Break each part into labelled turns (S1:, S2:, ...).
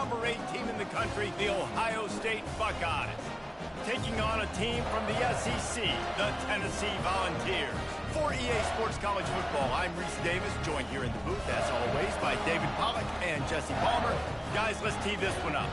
S1: number 8 team in the country, the Ohio State Buckeyes, taking on a team from the SEC, the Tennessee Volunteers. For EA Sports College Football, I'm Reese Davis, joined here in the booth, as always, by David Pollack and Jesse Palmer. Guys, let's tee this one up.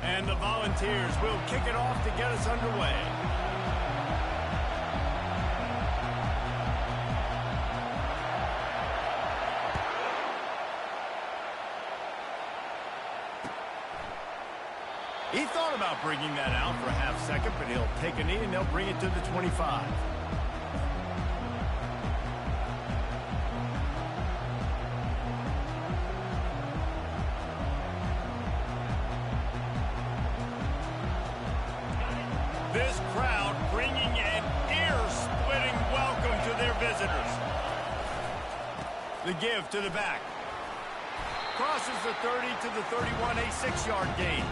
S1: And the Volunteers will kick it off to get us underway. He thought about bringing that out for a half second, but he'll take a knee and they'll bring it to the 25. This crowd bringing an ear-splitting welcome to their visitors. The give to the back. Crosses the 30 to the 31, a 6-yard gain.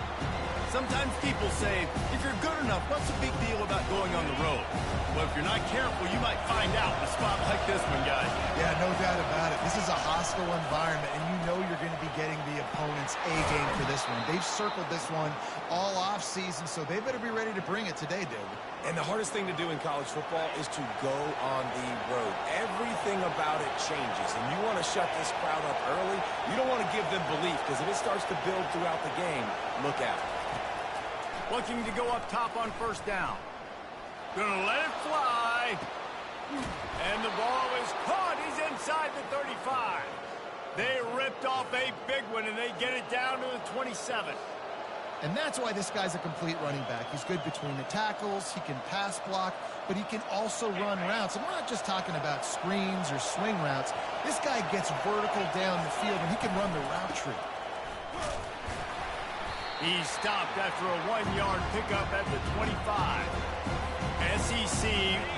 S1: Sometimes people say, if you're good enough, what's the big deal about going on the road? Well, if you're not careful, you might find out in a spot like this one, guys.
S2: Yeah, no doubt about it. This is a hostile environment, and you know you're going to be getting the opponent's A-game for this one. They've circled this one all off-season, so they better be ready to bring it today, David.
S3: And the hardest thing to do in college football is to go on the road. Everything about it changes, and you want to shut this crowd up early. You don't want to give them belief, because if it starts to build throughout the game, look out.
S1: Looking to go up top on first down. Gonna let it fly. And the ball is caught. He's inside the 35. They ripped off a big one, and they get it down to the 27.
S2: And that's why this guy's a complete running back. He's good between the tackles, he can pass block, but he can also run routes. And we're not just talking about screens or swing routes. This guy gets vertical down the field, and he can run the route tree.
S1: He stopped after a 1-yard pickup at the 25. SEC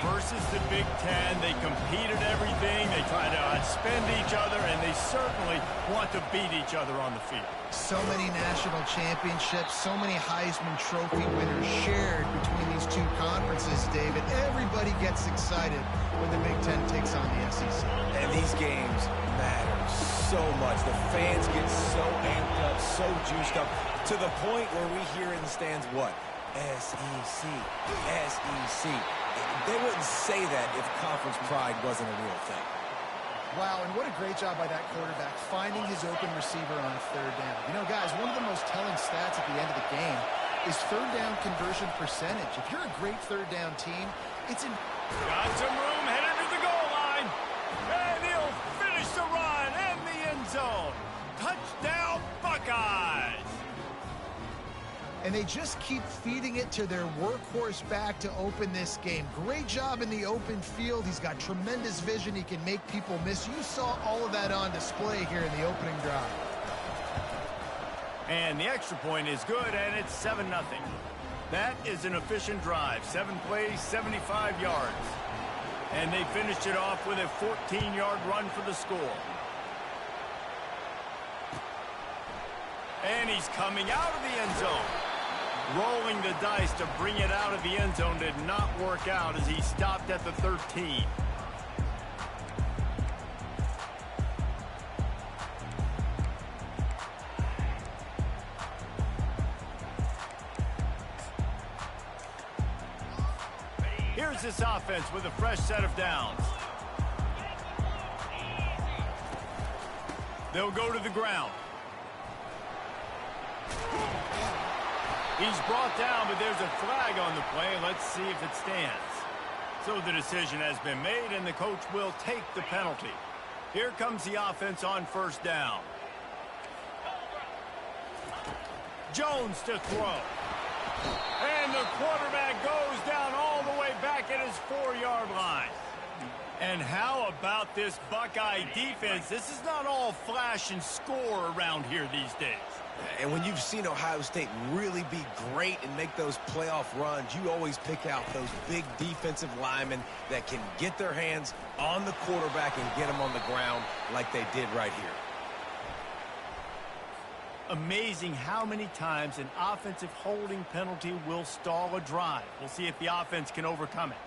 S1: versus the Big Ten. They compete at everything. They try to outspend each other, and they certainly want to beat each other on the field.
S2: So many national championships, so many Heisman Trophy winners shared between these two conferences, David. Everybody gets excited when the Big Ten takes on the SEC.
S3: And these games matter so much. The fans get so amped up, so juiced up, to the point where we hear in the stands what? SEC, SEC. They wouldn't say that if conference pride wasn't a real thing.
S2: Wow, and what a great job by that quarterback, finding his open receiver on third down. You know, guys, one of the most telling stats at the end of the game is third down conversion percentage. If you're a great third down team, it's in...
S1: Got some room, headed to the goal line. And he'll finish the run in the end zone. Touchdown, Buckeyes.
S2: And they just keep feeding it to their workhorse back to open this game. Great job in the open field. He's got tremendous vision. He can make people miss. You saw all of that on display here in the opening drive.
S1: And the extra point is good, and it's 7-0. That is an efficient drive. 7 plays, 75 yards. And they finished it off with a 14-yard run for the score. And he's coming out of the end zone. Rolling the dice to bring it out of the end zone did not work out as he stopped at the 13. Here's this offense with a fresh set of downs. They'll go to the ground. He's brought down, but there's a flag on the play. Let's see if it stands. So the decision has been made, and the coach will take the penalty. Here comes the offense on first down. Jones to throw. And the quarterback goes down all the way back at his 4-yard line. And how about this Buckeye defense? This is not all flash and score around here these days.
S3: And when you've seen Ohio State really be great and make those playoff runs, you always pick out those big defensive linemen that can get their hands on the quarterback and get him on the ground like they did right here.
S1: Amazing how many times an offensive holding penalty will stall a drive. We'll see if the offense can overcome it.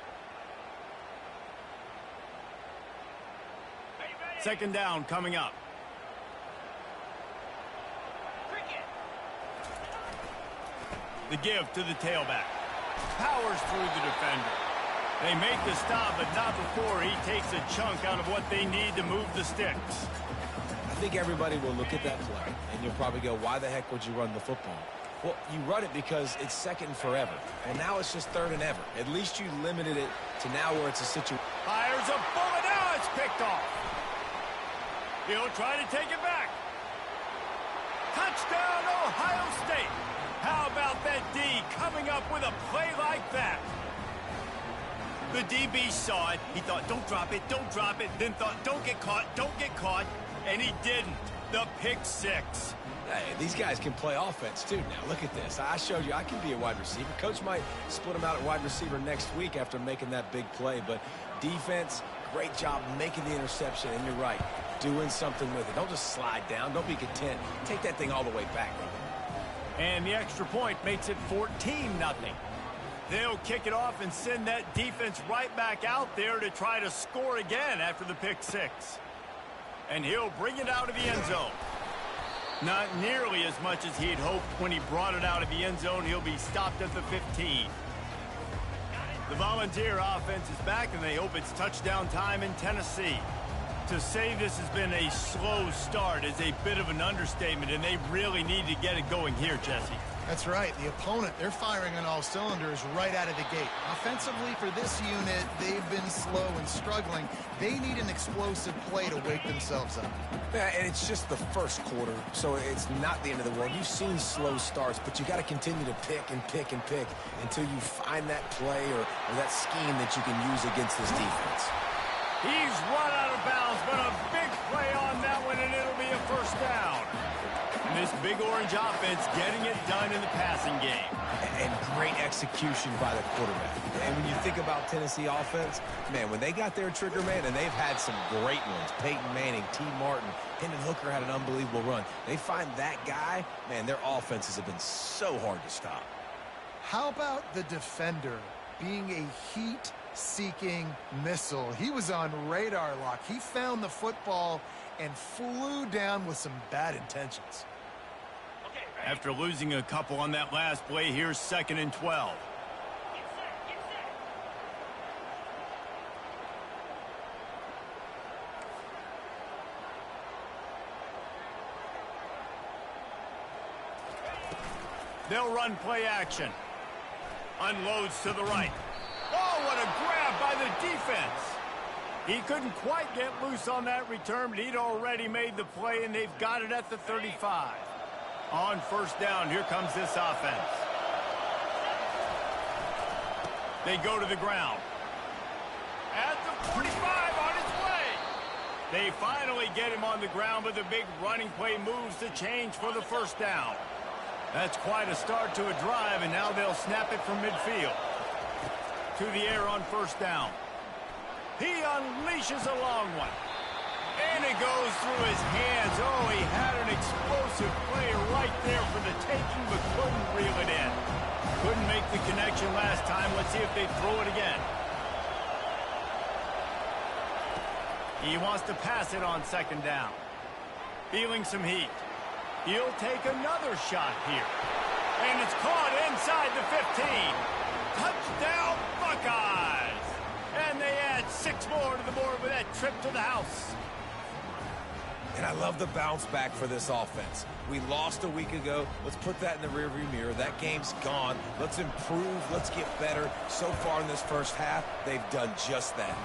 S1: Second down coming up. The give to the tailback. Powers through the defender. They make the stop, but not before he takes a chunk out of what they need to move the sticks.
S3: I think everybody will look at that play, and you'll probably go, why the heck would you run the football? Well, you run it because it's second and forever. Well, now it's just third and ever. At least you limited it to now where it's a situation.
S1: Fires a bullet. Now it's picked off. He'll try to take it back. Touchdown, Ohio State. How about that D coming up with a play like that? The DB saw it. He thought, don't drop it, then thought, don't get caught, and he didn't. The pick six.
S3: Hey, these guys can play offense, too. Now, look at this. I showed you I can be a wide receiver. Coach might split him out at wide receiver next week after making that big play, but defense, great job making the interception, and you're right, doing something with it. Don't just slide down. Don't be content. Take that thing all the way back.
S1: And the extra point makes it 14-0. They'll kick it off and send that defense right back out there to try to score again after the pick six. And he'll bring it out of the end zone. Not nearly as much as he'd hoped when he brought it out of the end zone. He'll be stopped at the 15. The Volunteer offense is back, and they hope it's touchdown time in Tennessee. To say this has been a slow start is a bit of an understatement, and they really need to get it going here, Jesse.
S2: That's right. The opponent, they're firing on all cylinders right out of the gate. Offensively, for this unit, they've been slow and struggling. They need an explosive play to wake themselves up.
S3: Yeah, and it's just the first quarter, so it's not the end of the world. You've seen slow starts, but you got to continue to pick and pick and pick until you find that play or that scheme that you can use against this defense.
S1: He's run out of bounds, but a big play on that one, and it'll be a first down. And this Big Orange offense getting it done in the passing game.
S3: And great execution by the quarterback. And when you think about Tennessee offense, man, when they got their trigger man, and they've had some great ones, Peyton Manning, T. Martin, Hendon Hooker had an unbelievable run. They find that guy, man, their offenses have been so hard to stop.
S2: How about the defender being a heat-seeking missile? He was on radar lock. He found the football and flew down with some bad intentions.
S1: After losing a couple on that last play, here's 2nd and 12. They'll run play action. Unloads to the right. Oh, what a grab by the defense. He couldn't quite get loose on that return, but he'd already made the play, and they've got it at the 35. On first down, here comes this offense. They go to the ground. At the 45, on his way. They finally get him on the ground, but the big running play moves the change for the first down. That's quite a start to a drive, and now they'll snap it from midfield. To the air on first down. He unleashes a long one. And it goes through his hands. Oh, he had an explosive play right there for the taking, but couldn't reel it in. Couldn't make the connection last time. Let's see if they throw it again. He wants to pass it on 2nd down. Feeling some heat. He'll take another shot here. And it's caught inside the 15. Touchdown, Buckeyes! And they add 6 more to the board with that trip to the house.
S3: And I love the bounce back for this offense. We lost a week ago. Let's put that in the rearview mirror. That game's gone. Let's improve. Let's get better. So far in this first half, they've done just that.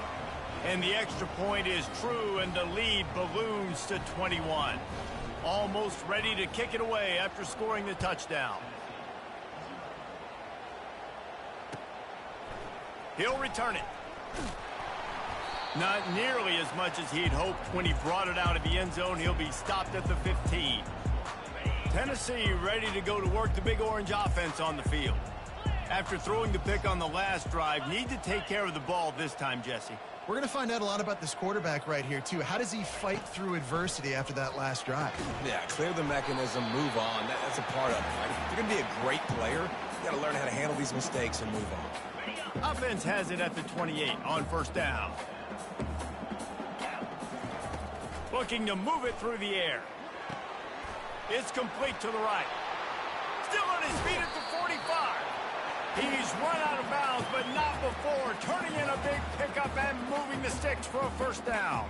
S1: And the extra point is true, and the lead balloons to 21. Almost ready to kick it away after scoring the touchdown. He'll return it. Not nearly as much as he'd hoped when he brought it out of the end zone. He'll be stopped at the 15. Tennessee ready to go to work the Big Orange offense on the field. After throwing the pick on the last drive, need to take care of the ball this time, Jesse.
S2: We're going to find out a lot about this quarterback right here, too. How does he fight through adversity after that last drive?
S3: Yeah, clear the mechanism, move on. That's a part of it, right? If you're going to be a great player, you got to learn how to handle these mistakes and move on.
S1: Offense has it at the 28 on first down. Looking to move it through the air. It's complete to the right. Still on his feet at the 45. He's run out of bounds, but not before turning in a big pickup and moving the sticks for a first down.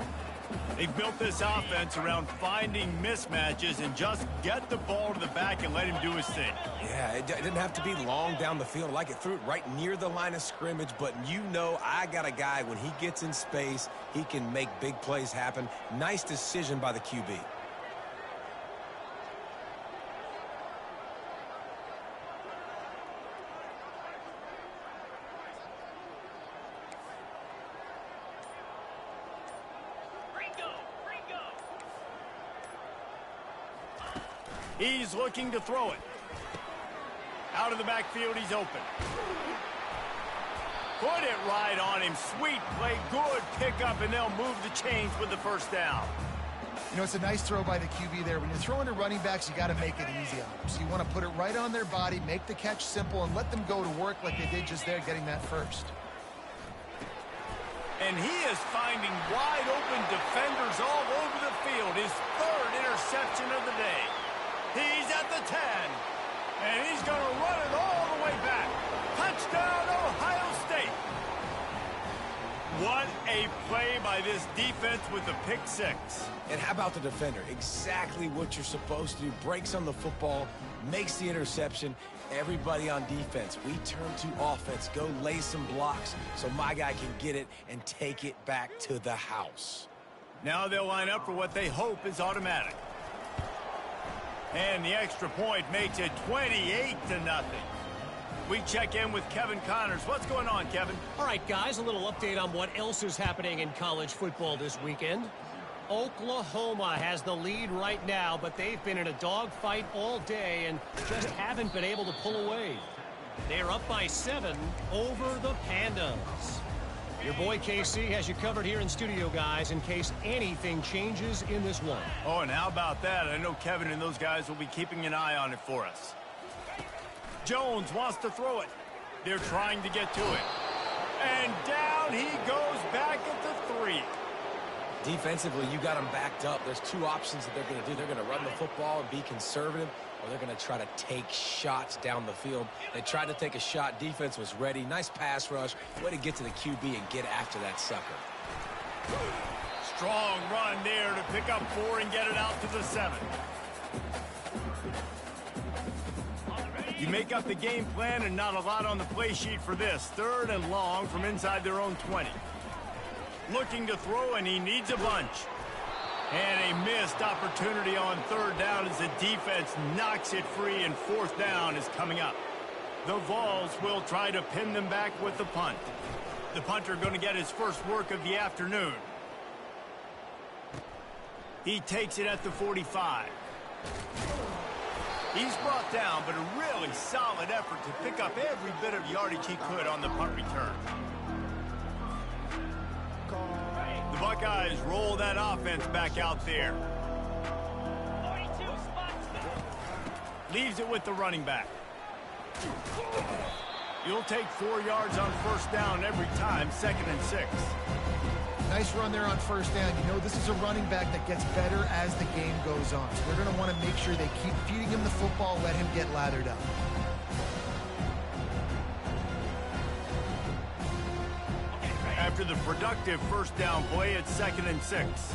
S1: They've built this offense around finding mismatches and just get the ball to the back and let him do his thing.
S3: Yeah, it didn't have to be long down the field. Like it threw it right near the line of scrimmage, but you know I got a guy, when he gets in space, he can make big plays happen. Nice decision by the QB.
S1: He's looking to throw it. Out of the backfield, he's open. Put it right on him. Sweet play, good pickup, and they'll move the chains with the first down.
S2: You know, it's a nice throw by the QB there. When you're throwing to running backs, you got to make it easy on them. So you want to put it right on their body, make the catch simple, and let them go to work like they did just there, getting that first.
S1: And he is finding wide open defenders all over the field. His third interception of the day. He's at the 10, and he's going to run it all the way back. Touchdown, Ohio State. What a play by this defense with the pick six.
S3: And how about the defender? Exactly what you're supposed to do. Breaks on the football, makes the interception. Everybody on defense, we turn to offense. Go lay some blocks so my guy can get it and take it back to the house.
S1: Now they'll line up for what they hope is automatic. And the extra point makes it 28-0. We check in with Kevin Connors. What's going on, Kevin?
S4: All right, guys, a little update on what else is happening in college football this weekend. Oklahoma has the lead right now, but they've been in a dogfight all day and just haven't been able to pull away. They're up by 7 over the Pandas. Your boy KC has you covered here in studio, guys, in case anything changes in this one.
S1: Oh, and how about that? I know Kevin and those guys will be keeping an eye on it for us. Jones wants to throw it. They're trying to get to it. And down he goes back at the 3.
S3: Defensively, you got them backed up. There's two options that they're going to do. They're going to run the football and be conservative, or they're going to try to take shots down the field. They tried to take a shot. Defense was ready. Nice pass rush. Way to get to the QB and get after that sucker.
S1: Strong run there to pick up 4 and get it out to the 7. You make up the game plan and not a lot on the play sheet for this. 3rd and long from inside their own 20. Looking to throw, and he needs a bunch. And a missed opportunity on 3rd down as the defense knocks it free, and 4th down is coming up. The Vols will try to pin them back with the punt. The punter going to get his first work of the afternoon. He takes it at the 45. He's brought down, but a really solid effort to pick up every bit of yardage he could on the punt return. The Buckeyes roll that offense back out there. Leaves it with the running back. You'll take 4 yards on 1st down every time, 2nd and 6.
S2: Nice run there on 1st down. You know, this is a running back that gets better as the game goes on. So they're going to want to make sure they keep feeding him the football, let him get lathered up.
S1: After the productive 1st down play, it's 2nd and 6.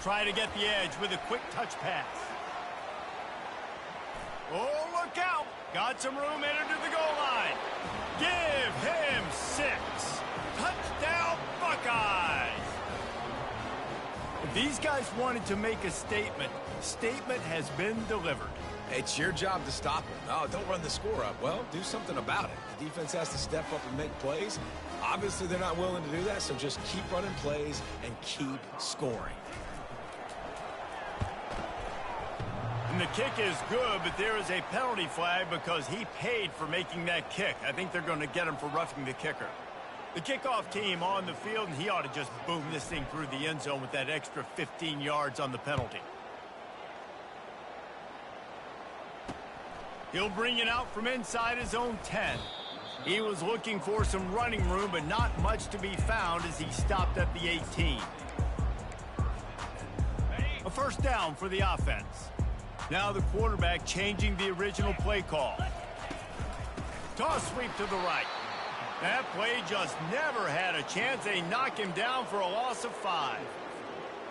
S1: Try to get the edge with a quick touch pass. Oh, look out. Got some room, entered to the goal line. Give him 6. Touchdown, Buckeyes. If these guys wanted to make a statement, statement has been delivered.
S3: It's your job to stop them. Oh, don't run the score up. Well, do something about it. The defense has to step up and make plays. Obviously, they're not willing to do that, so just keep running plays and keep scoring.
S1: And And the kick is good, but there is a penalty flag because he paid for making that kick. I think they're going to get him for roughing the kicker. The kickoff team on the field, and he ought to just boom this thing through the end zone with that extra 15 yards on the penalty. He'll bring it out from inside his own 10. He was looking for some running room, but not much to be found as he stopped at the 18. A first down for the offense. Now the quarterback changing the original play call. Toss sweep to the right. That play just never had a chance. They knock him down for a loss of 5.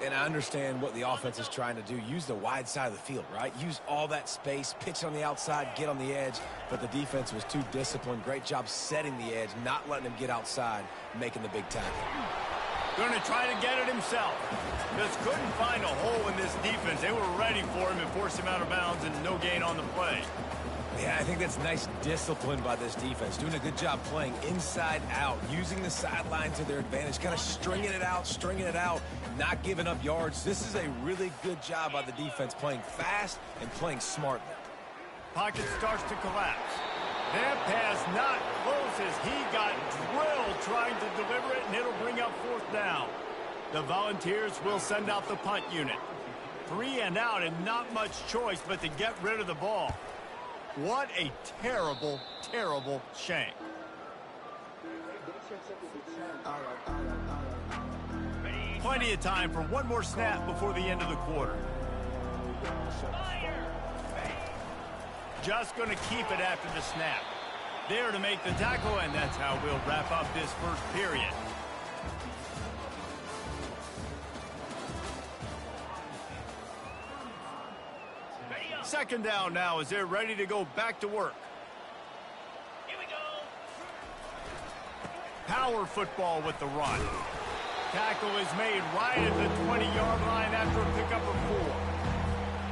S3: And I understand what the offense is trying to do. Use the wide side of the field, right? Use all that space, pitch on the outside, get on the edge. But the defense was too disciplined. Great job setting the edge, not letting him get outside, making the big tackle.
S1: Going to try to get it himself. Just couldn't find a hole in this defense. They were ready for him and forced him out of bounds and no gain on the play.
S3: Yeah, I think that's nice discipline by this defense. Doing a good job playing inside out, using the sideline to their advantage, kind of stringing it out, not giving up yards. This is a really good job by the defense, playing fast and playing smartly.
S1: Pocket starts to collapse. That pass not close as he got drilled trying to deliver it, and it'll bring up fourth down. The Volunteers will send out the punt unit. 3 and out and not much choice but to get rid of the ball. What a terrible, terrible shank. Plenty of time for one more snap before the end of the quarter. Just going to keep it after the snap. There to make the tackle, and that's how we'll wrap up this first period. Second down now as they're ready to go back to work. Here we go. Power football with the run. Tackle is made right at the 20-yard line after a pickup of 4.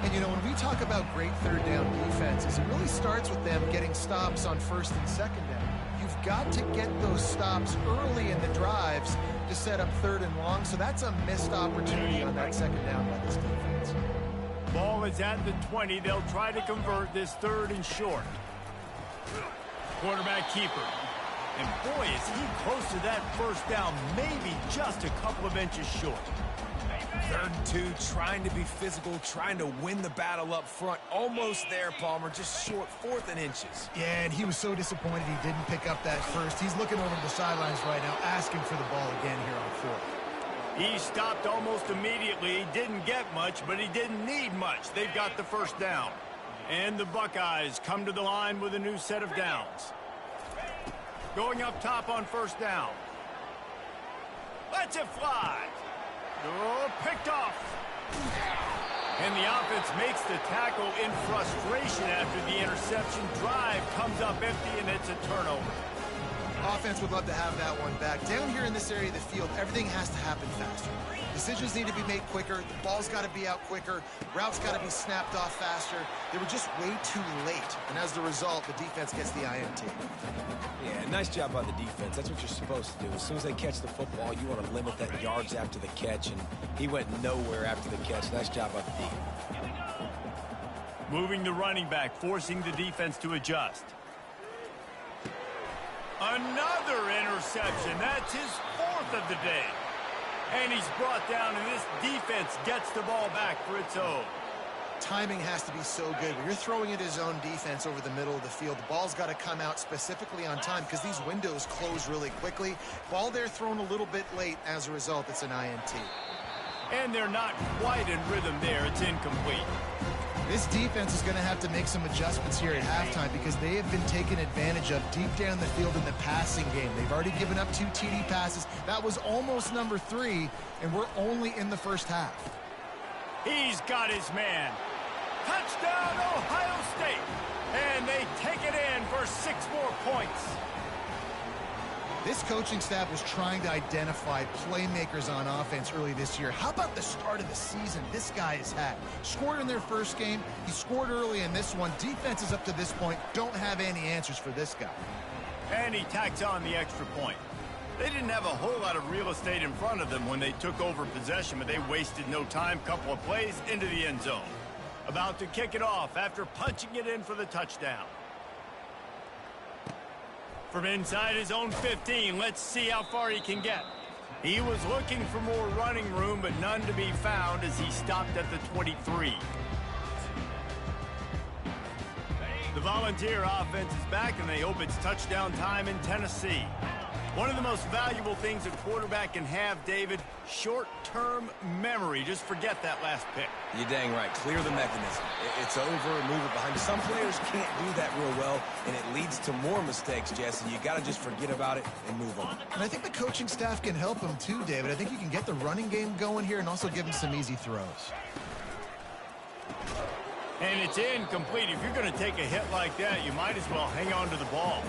S2: And, you know, when we talk about great third down defenses, it really starts with them getting stops on first and second down. You've got to get those stops early in the drives to set up third and long, so that's a missed opportunity on that second down by this defense.
S1: Ball is at the 20. They'll try to convert this third and short. Quarterback keeper. And boy, is he close to that first down, maybe just a couple of inches short.
S3: 3rd and 2, trying to be physical, trying to win the battle up front. Almost there, Palmer, just short, 4th and inches.
S2: Yeah, and he was so disappointed he didn't pick up that first. He's looking over to the sidelines right now, asking for the ball again here on 4th.
S1: He stopped almost immediately. He didn't get much, but he didn't need much. They've got the first down. And the Buckeyes come to the line with a new set of downs. Going up top on first down. Lets it fly. Oh, picked off. And the offense makes the tackle in frustration after the interception. Drive comes up empty, and it's a turnover.
S2: Offense would love to have that one back. Down here in this area of the field, everything has to happen faster. Decisions need to be made quicker. The ball's got to be out quicker. Routes got to be snapped off faster. They were just way too late. And as a result, the defense gets the INT.
S3: Yeah, nice job by the defense. That's what you're supposed to do. As soon as they catch the football, you want to limit that yards after the catch. And he went nowhere after the catch. Nice job by the defense.
S1: Moving the running back, forcing the defense to adjust. Another interception. That's his 4th of the day. And he's brought down, and this defense gets the ball back for its own.
S2: Timing has to be so good. When you're throwing at his own defense over the middle of the field, the ball's got to come out specifically on time because these windows close really quickly. Ball there thrown a little bit late. As a result, it's an INT.
S1: And they're not quite in rhythm there. It's incomplete.
S2: This defense is going to have to make some adjustments here at halftime because they have been taken advantage of deep down the field in the passing game. They've already given up 2 TD passes. That was almost number 3, and we're only in the first half.
S1: He's got his man. Touchdown, Ohio State. And they take it in for 6 more points.
S2: This coaching staff was trying to identify playmakers on offense early this year. How about the start of the season this guy has had? Scored in their first game. He scored early in this one. Defenses up to this point don't have any answers for this guy.
S1: And he tacks on the extra point. They didn't have a whole lot of real estate in front of them when they took over possession, but they wasted no time. Couple of plays into the end zone. About to kick it off after punching it in for the touchdown. From inside his own 15, let's see how far he can get. He was looking for more running room, but none to be found as he stopped at the 23. The Volunteer offense is back, and they hope it's touchdown time in Tennessee. One of the most valuable things a quarterback can have, David, short-term memory. Just forget that last pick.
S3: You're dang right. Clear the mechanism. It's over, move it behind. Some players can't do that real well, and it leads to more mistakes, Jesse. You got to just forget about it and move on.
S2: And I think the coaching staff can help him too, David. I think you can get the running game going here and also give him some easy throws.
S1: And it's incomplete. If you're going to take a hit like that, you might as well hang on to the ball.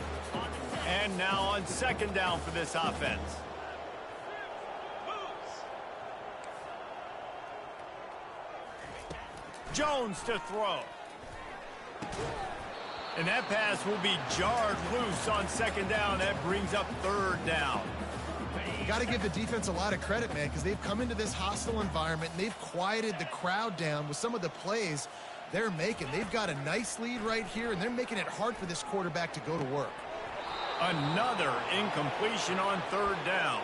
S1: And now on second down for this offense. Jones to throw. And that pass will be jarred loose on second down. That brings up third down.
S2: Got to give the defense a lot of credit, man, because they've come into this hostile environment and they've quieted the crowd down with some of the plays they're making. They've got a nice lead right here, and they're making it hard for this quarterback to go to work.
S1: Another incompletion on third down.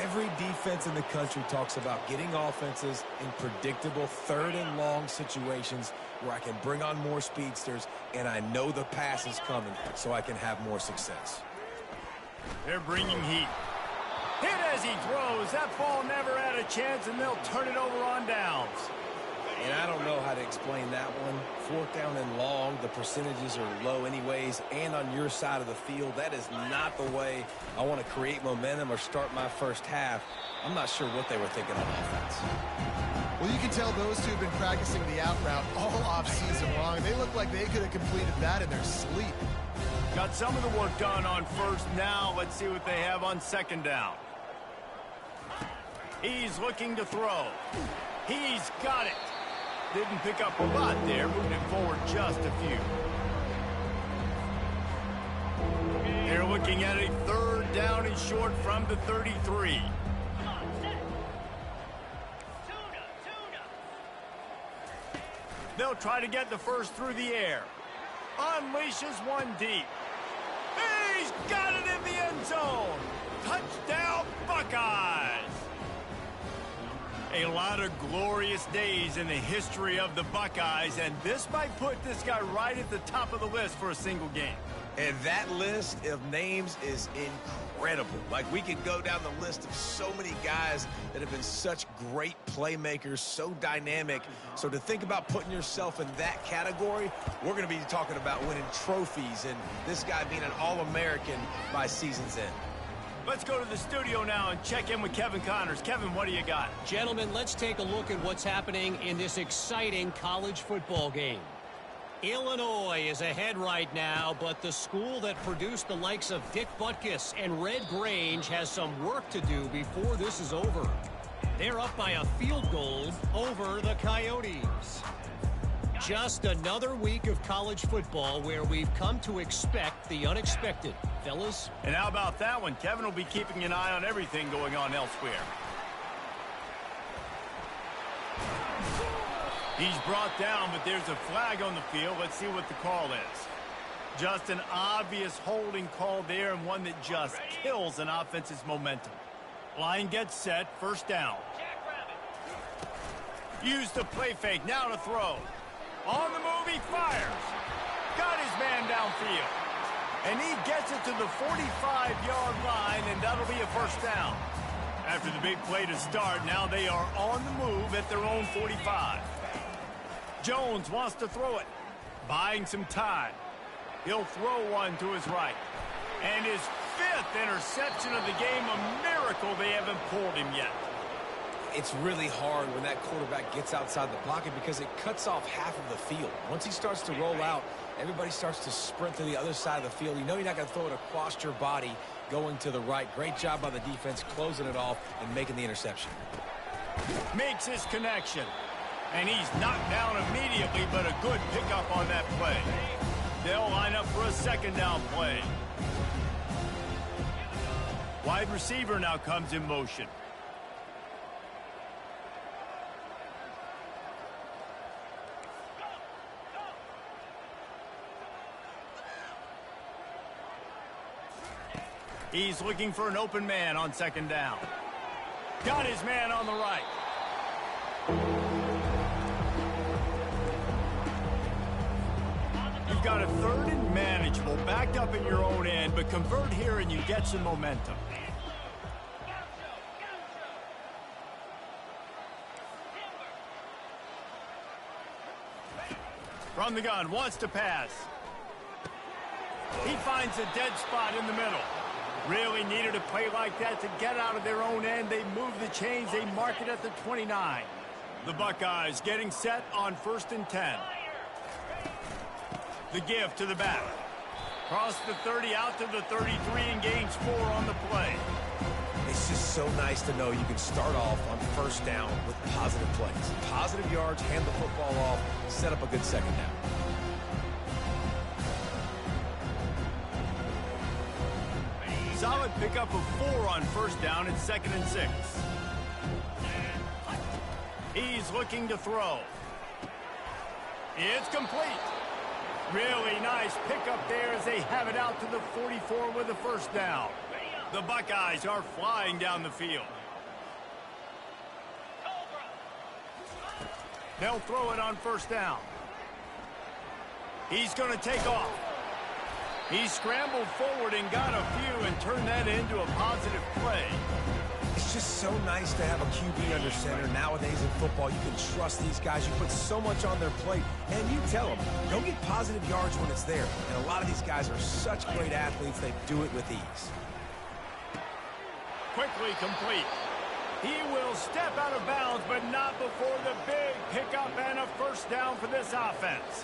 S3: Every defense in the country talks about getting offenses in predictable third and long situations where I can bring on more speedsters and I know the pass is coming so I can have more success.
S1: They're bringing heat. Hit as he throws. That ball never had a chance, and they'll turn it over on downs.
S3: And I don't know how to explain that one. Fourth down and long, the percentages are low anyways, and on your side of the field, that is not the way I want to create momentum or start my first half. I'm not sure what they were thinking on offense.
S2: Well, you can tell those two have been practicing the out route all offseason long. They look like they could have completed that in their sleep.
S1: Got some of the work done on first. Now let's see what they have on second down. He's looking to throw. He's got it. Didn't pick up a lot there, moving it forward just a few. They're looking at a third down and short from the 33. They'll try to get the first through the air. Unleashes one deep. He's got it in the end zone. Touchdown, Buckeyes. A lot of glorious days in the history of the Buckeyes, and this might put this guy right at the top of the list for a single game.
S3: And that list of names is incredible. Like, we could go down the list of so many guys that have been such great playmakers, so dynamic. So to think about putting yourself in that category, we're going to be talking about winning trophies and this guy being an All-American by season's end.
S1: Let's go to the studio now and check in with Kevin Connors. Kevin, what do you got?
S4: Gentlemen, let's take a look at what's happening in this exciting college football game. Illinois is ahead right now, but the school that produced the likes of Dick Butkus and Red Grange has some work to do before this is over. They're up by a field goal over the Coyotes. Just another week of college football where we've come to expect the unexpected. Fellas?
S1: And how about that one? Kevin will be keeping an eye on everything going on elsewhere. He's brought down, but there's a flag on the field. Let's see what the call is. Just an obvious holding call there, and one that just kills an offense's momentum. Line gets set, first down. Use the play fake, now to throw. On the move, he fires. Got his man downfield. And he gets it to the 45-yard line, and that'll be a first down. After the big play to start, now they are on the move at their own 45. Jones wants to throw it, buying some time. He'll throw one to his right. And his fifth interception of the game, a miracle they haven't pulled him yet.
S3: It's really hard when that quarterback gets outside the pocket because it cuts off half of the field. Once he starts to roll out, everybody starts to sprint to the other side of the field. You know you're not going to throw it across your body going to the right. Great job by the defense closing it off and making the interception.
S1: Makes his connection. And he's knocked down immediately, but a good pickup on that play. They'll line up for a second down play. Wide receiver now comes in motion. He's looking for an open man on second down. Got his man on the right. You've got a third and manageable, backed up in your own end, but convert here and you get some momentum. From the gun, wants to pass. He finds a dead spot in the middle. Really needed a play like that to get out of their own end. They move the chains. They mark it at the 29. The Buckeyes getting set on 1st and 10. The give to the back. Cross the 30 out to the 33 and gains 4 on the play.
S3: It's just so nice to know you can start off on 1st down with positive plays. Positive yards, hand the football off, set up a good second down.
S1: Solid pickup of 4 on 1st down and 2nd and 6. He's looking to throw. It's complete. Really nice pickup there as they have it out to the 44 with a 1st down. The Buckeyes are flying down the field. They'll throw it on 1st down. He's going to take off. He scrambled forward and got a few and turned that into a positive play.
S3: It's just so nice to have a QB under center. Nowadays in football, you can trust these guys. You put so much on their plate, and you tell them, go get positive yards when it's there. And a lot of these guys are such great athletes, they do it with ease.
S1: Quickly complete. He will step out of bounds, but not before the big pickup and a 1st down for this offense.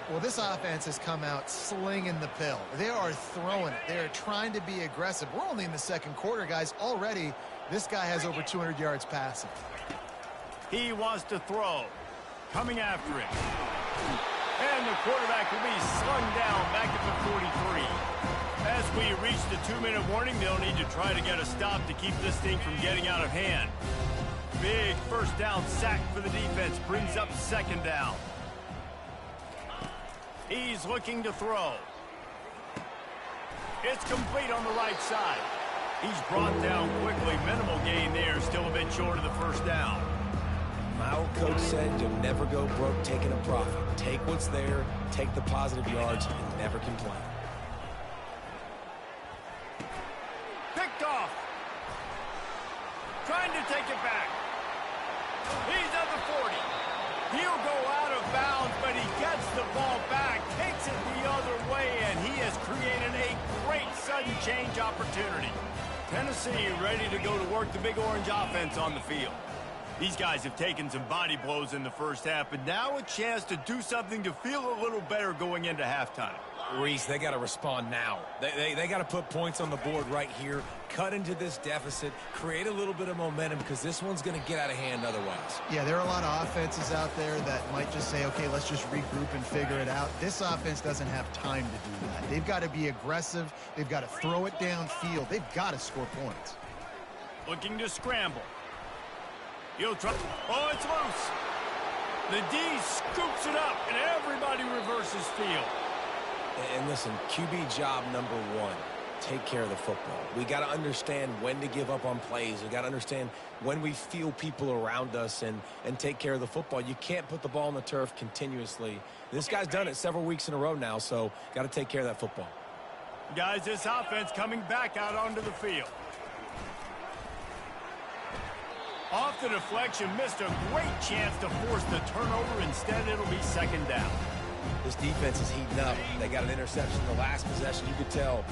S2: Well, this offense has come out slinging the pill. They are throwing it. They are trying to be aggressive. We're only in the 2nd quarter, guys. Already, this guy has over 200 yards passing.
S1: He wants to throw. Coming after him. And the quarterback will be slung down back at the 43. As we reach the 2-minute warning, they'll need to try to get a stop to keep this thing from getting out of hand. Big 1st down sack for the defense brings up 2nd down. He's looking to throw. It's complete on the right side. He's brought down quickly. Minimal gain there, still a bit short of the 1st down.
S3: My old coach said you'll never go broke taking a profit. Take what's there, take the positive yards, and never complain.
S1: Picked off. Trying to take it back. He's at the 40. He'll go out of bounds, but he gets the ball back, takes it the other way, and he has created a great sudden change opportunity. Tennessee ready to go to work the Big Orange offense on the field. These guys have taken some body blows in the 1st half, but now a chance to do something to feel a little better going into halftime.
S3: Reese, they got to respond now. They got to put points on the board right here, cut into this deficit, create a little bit of momentum because this one's going to get out of hand otherwise.
S2: Yeah, there are a lot of offenses out there that might just say, okay, let's just regroup and figure it out. This offense doesn't have time to do that. They've got to be aggressive. They've got to throw it downfield. They've got to score points.
S1: Looking to scramble. He'll try. Oh, it's loose. The D scoops it up, and everybody reverses field.
S3: And listen, QB job number 1, take care of the football. We got to understand when to give up on plays. We got to understand when we feel people around us and take care of the football. You can't put the ball on the turf continuously. This guy's done it several weeks in a row now, so got to take care of that football.
S1: Guys, this offense coming back out onto the field. Off the deflection, missed a great chance to force the turnover. Instead, it'll be 2nd down.
S3: This defense is heating up. They got an interception in the last possession. You could tell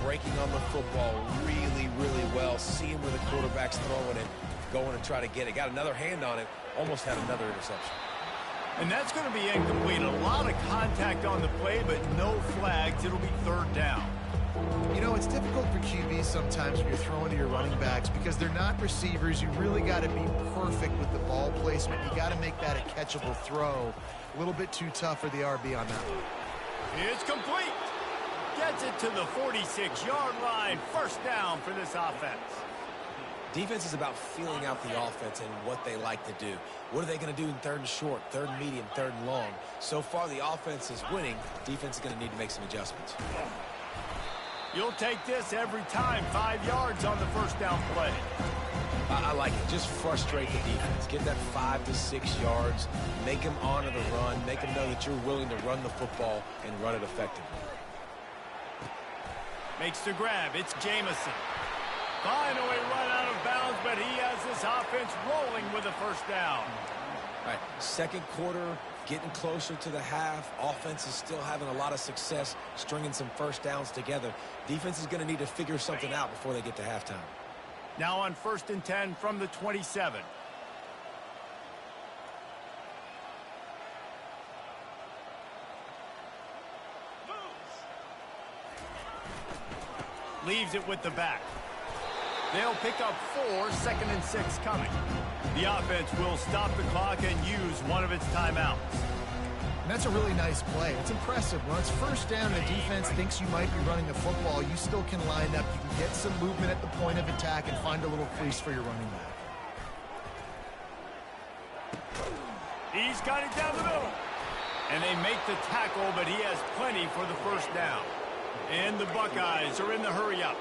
S3: breaking on the football really, really well. Seeing where the quarterback's throwing it, going to try to get it. Got another hand on it. Almost had another interception.
S1: And that's going to be incomplete. A lot of contact on the play, but no flags. It'll be 3rd down.
S2: You know, it's difficult for QBs sometimes when you're throwing to your running backs because they're not receivers. You really got to be perfect with the ball placement. You got to make that a catchable throw. A little bit too tough for the RB on that one.
S1: It's complete. Gets it to the 46-yard line. 1st down for this offense.
S3: Defense is about feeling out the offense and what they like to do. What are they going to do in 3rd and short, 3rd and medium, 3rd and long? So far, the offense is winning. Defense is going to need to make some adjustments.
S1: You'll take this every time. 5 yards on the first down play.
S3: I like it. Just frustrate the defense. Get that 5 to 6 yards. Make them honor the run. Make them know that you're willing to run the football and run it effectively.
S1: Makes the grab. It's Jamison. Finally run out of bounds, but he has this offense rolling with a first down.
S3: All right, second quarter, getting closer to the half. Offense is still having a lot of success stringing some first downs together. Defense is going to need to figure something out before they get to halftime.
S1: Now on 1st and 10 from the 27. Leaves it with the back. They'll pick up 4, 2nd and 6 coming. The offense will stop the clock and use one of its timeouts.
S2: And that's a really nice play. It's impressive. When it's first down and the defense thinks you might be running the football, you still can line up. You can get some movement at the point of attack and find a little crease for your running back.
S1: He's got it down the middle. And they make the tackle, but he has plenty for the first down. And the Buckeyes are in the hurry-up.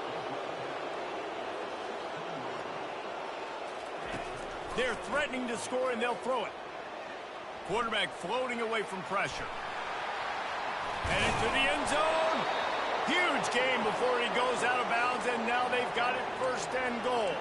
S1: They're threatening to score, and they'll throw it. Quarterback floating away from pressure. And into the end zone. Huge game before he goes out of bounds, and now they've got it 1st and goal.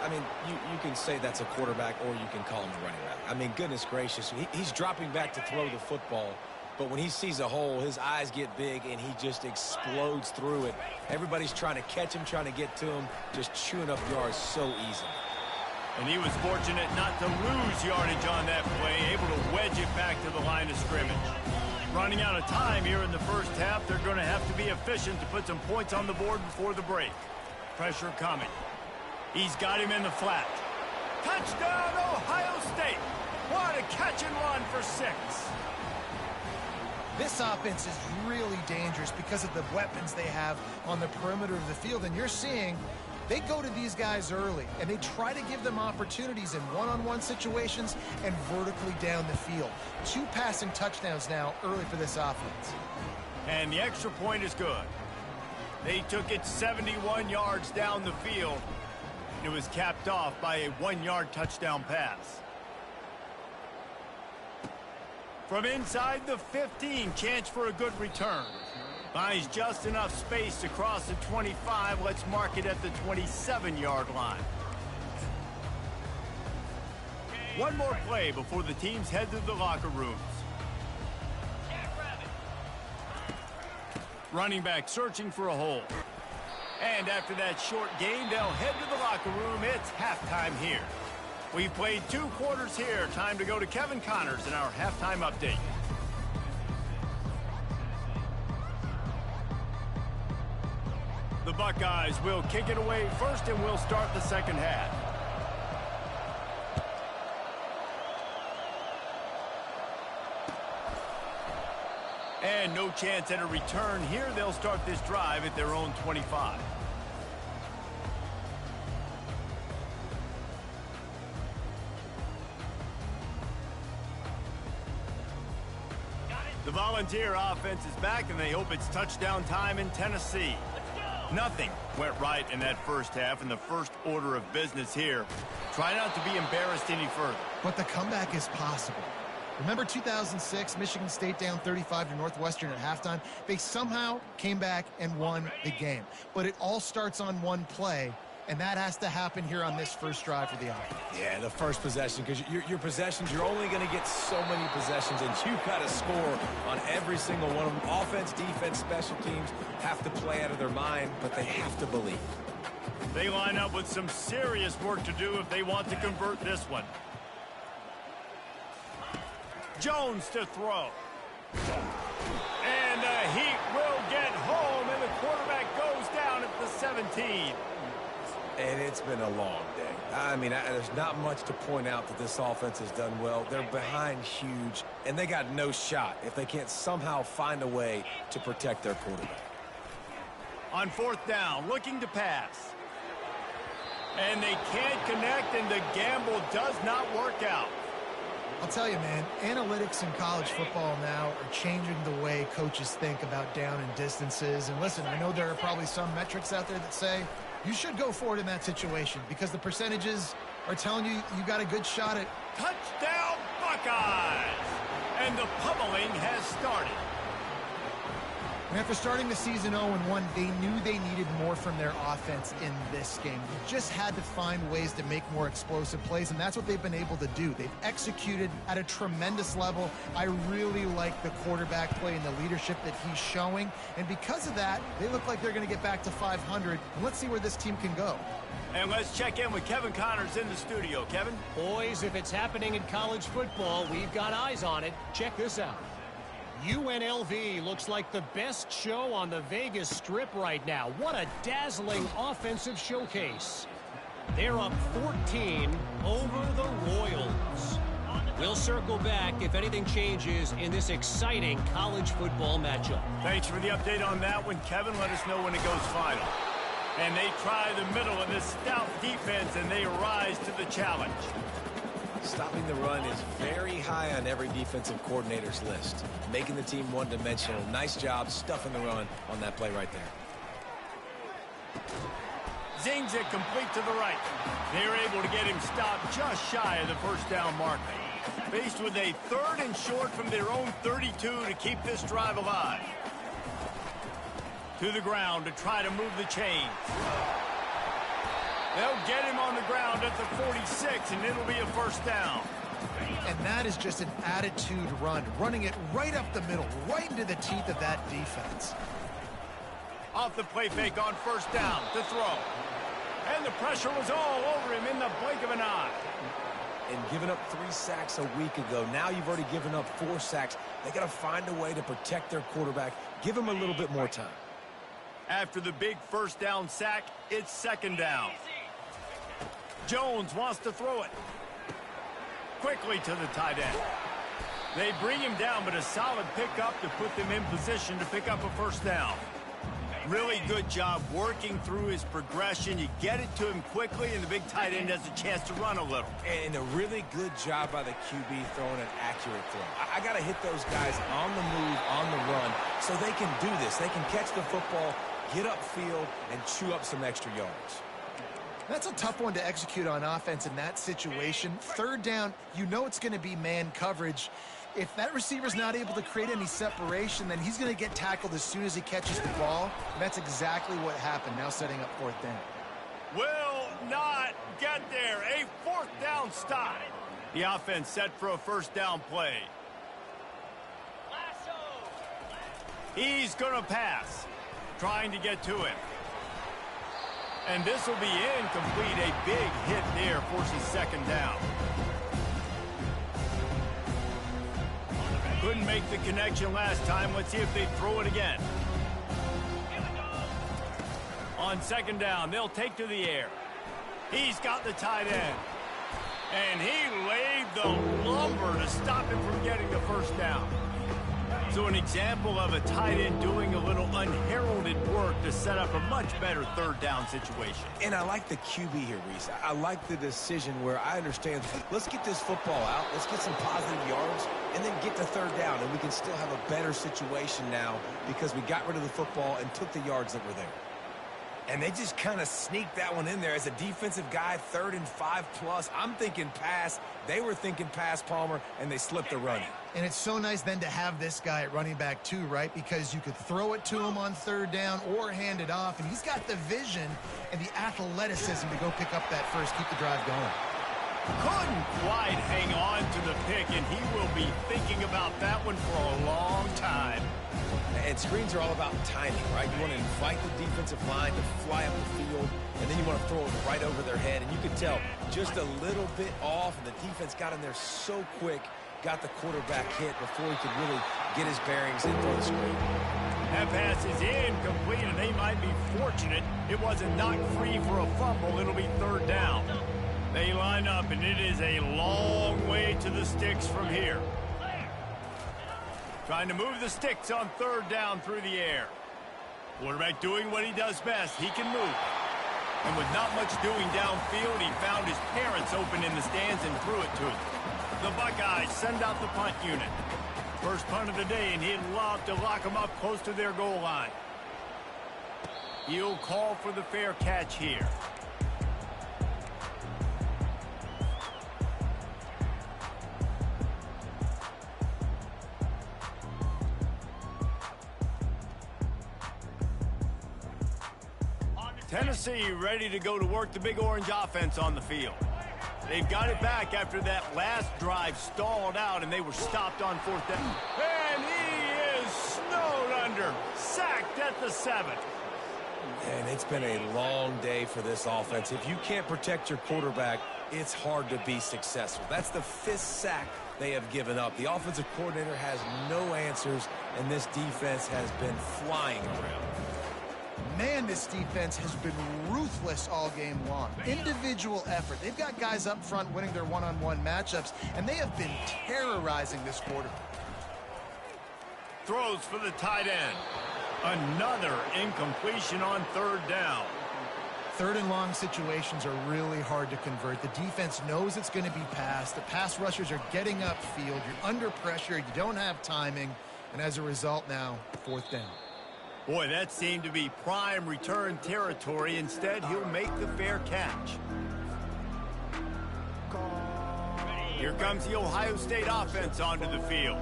S3: I mean, you can say that's a quarterback or you can call him a running back. I mean, goodness gracious, he's dropping back to throw the football. But when he sees a hole, his eyes get big, and he just explodes through it. Everybody's trying to catch him, trying to get to him, just chewing up yards so easy.
S1: And he was fortunate not to lose yardage on that play, able to wedge it back to the line of scrimmage. Running out of time here in the first half, they're going to have to be efficient to put some points on the board before the break. Pressure coming. He's got him in the flat. Touchdown, Ohio State! What a catch and run for 6.
S2: This offense is really dangerous because of the weapons they have on the perimeter of the field. And you're seeing they go to these guys early, and they try to give them opportunities in one-on-one situations and vertically down the field. 2 passing touchdowns now early for this offense.
S1: And the extra point is good. They took it 71 yards down the field. It was capped off by a 1-yard touchdown pass. From inside the 15, chance for a good return. Buys just enough space to cross the 25. Let's mark it at the 27-yard line. One more play before the teams head to the locker rooms. Running back searching for a hole. And after that short gain, they'll head to the locker room. It's halftime here. We've played 2 quarters here. Time to go to Kevin Connors in our halftime update. The Buckeyes will kick it away first, and we'll start the second half. And no chance at a return here. They'll start this drive at their own 25. The Volunteer offense is back, and they hope it's touchdown time in Tennessee. Nothing went right in that first half, in the first order of business here. Try not to be embarrassed any further.
S2: But the comeback is possible. Remember 2006, Michigan State down 35 to Northwestern at halftime? They somehow came back and won the game. But it all starts on one play, and that has to happen here on this first drive for the offense.
S3: Yeah, the first possession, because your possessions, you're only going to get so many possessions, and you've got to score on every single one of them. Offense, defense, special teams have to play out of their mind, but they have to believe.
S1: They line up with some serious work to do if they want to convert this one. Jones to throw. And the Heat will get home, and the quarterback goes down at the 17.
S3: And it's been a long day. I mean, there's not much to point out that this offense has done well. They're behind huge, and they got no shot if they can't somehow find a way to protect their quarterback.
S1: On 4th down, looking to pass. And they can't connect, and the gamble does not work out.
S2: I'll tell you, man, analytics in college football now are changing the way coaches think about down and distances. And listen, I know there are probably some metrics out there that say you should go for it in that situation because the percentages are telling you you got a good shot at
S1: touchdown Buckeyes. And the pummeling has started.
S2: And after starting the season 0-1, they knew they needed more from their offense in this game. They just had to find ways to make more explosive plays, and that's what they've been able to do. They've executed at a tremendous level. I really like the quarterback play and the leadership that he's showing, and because of that, they look like they're going to get back to 500. And let's see where this team can go.
S1: And let's check in with Kevin Connors in the studio. Kevin?
S4: Boys, if it's happening in college football, we've got eyes on it. Check this out. UNLV looks like the best show on the Vegas Strip right now. What a dazzling offensive showcase. They're up 14 over the Royals. We'll circle back if anything changes in this exciting college football matchup.
S1: Thanks for the update on that one, Kevin. Let us know when it goes final. And they try the middle in this stout defense, and they rise to the challenge.
S3: Stopping the run is very high on every defensive coordinator's list. Making the team one-dimensional. Nice job stuffing the run on that play right there.
S1: Zings it complete to the right. They're able to get him stopped just shy of the first down marker. Faced with a 3rd and short from their own 32 to keep this drive alive. To the ground to try to move the chains. They'll get him on the ground at the 46, and it'll be a first down.
S2: And that is just an attitude run, running it right up the middle, right into the teeth of that defense.
S1: Off the play fake on first down to throw. And the pressure was all over him in the blink of an eye.
S3: And giving up 3 sacks a week ago, now you've already given up 4 sacks. They got to find a way to protect their quarterback. Give him a little bit more time.
S1: After the big first down sack, it's second down. Jones wants to throw it. Quickly to the tight end. They bring him down, but a solid pickup to put them in position to pick up a first down. Really good job working through his progression. You get it to him quickly, and the big tight end has a chance to run a little.
S3: And a really good job by the QB throwing an accurate throw. I got to hit those guys on the move, on the run, so they can do this. They can catch the football, get upfield, and chew up some extra yards.
S2: That's a tough one to execute on offense in that situation. 3rd down, you know it's going to be man coverage. If that receiver's not able to create any separation, then he's going to get tackled as soon as he catches the ball. And that's exactly what happened, now setting up 4th down.
S1: Will not get there. A 4th down stop. The offense set for a first down play. He's going to pass, trying to get to him. And this will be incomplete. A big hit there forces second down. Couldn't make the connection last time. Let's see if they throw it again. On second down, they'll take to the air. He's got the tight end. And he laid the lumber to stop him from getting the first down. So an example of a tight end doing a little unheralded work to set up a much better 3rd down situation.
S3: And I like the QB here, Reese. I like the decision where I understand, let's get this football out, let's get some positive yards, and then get to 3rd down, and we can still have a better situation now because we got rid of the football and took the yards that were there. And they just kind of sneaked that one in there as a defensive guy, 3rd and 5+. I'm thinking pass. They were thinking pass, Palmer, and they slipped the run.
S2: And it's so nice then to have this guy at running back too, right? Because you could throw it to him on 3rd down or hand it off, and he's got the vision and the athleticism to go pick up that first, keep the drive going.
S1: Couldn't quite hang on to the pick, and he will be thinking about that one for a long time.
S3: And screens are all about timing, right? You want to invite the defensive line to fly up the field, and then you want to throw it right over their head. And you could tell just a little bit off, and the defense got in there so quick, got the quarterback hit before he could really get his bearings and throw the screen.
S1: That pass is incomplete, and they might be fortunate it wasn't knocked free for a fumble. It'll be 3rd down. They line up, and it is a long way to the sticks from here. Trying to move the sticks on 3rd down through the air. Quarterback doing what he does best. He can move. And with not much doing downfield, he found his parents open in the stands and threw it to him. The Buckeyes send out the punt unit. First punt of the day, and he'd love to lock them up close to their goal line. He'll call for the fair catch here. Tennessee ready to go to work the Big Orange offense on the field. They've got it back after that last drive stalled out, and they were stopped on 4th down. And he is snowed under, sacked at the 7.
S3: And it's been a long day for this offense. If you can't protect your quarterback, it's hard to be successful. That's the 5th sack they have given up. The offensive coordinator has no answers, and this defense has been flying around.
S2: Man, this defense has been ruthless all game long. Individual effort. They've got guys up front winning their one-on-one matchups, and they have been terrorizing this quarter.
S1: Throws for the tight end. Another incompletion on 3rd down.
S2: 3rd and long situations are really hard to convert. The defense knows it's going to be passed. The pass rushers are getting upfield. You're under pressure. You don't have timing. And as a result now, 4th down.
S1: Boy, that seemed to be prime return territory. Instead, he'll make the fair catch. Here comes the Ohio State offense onto the field.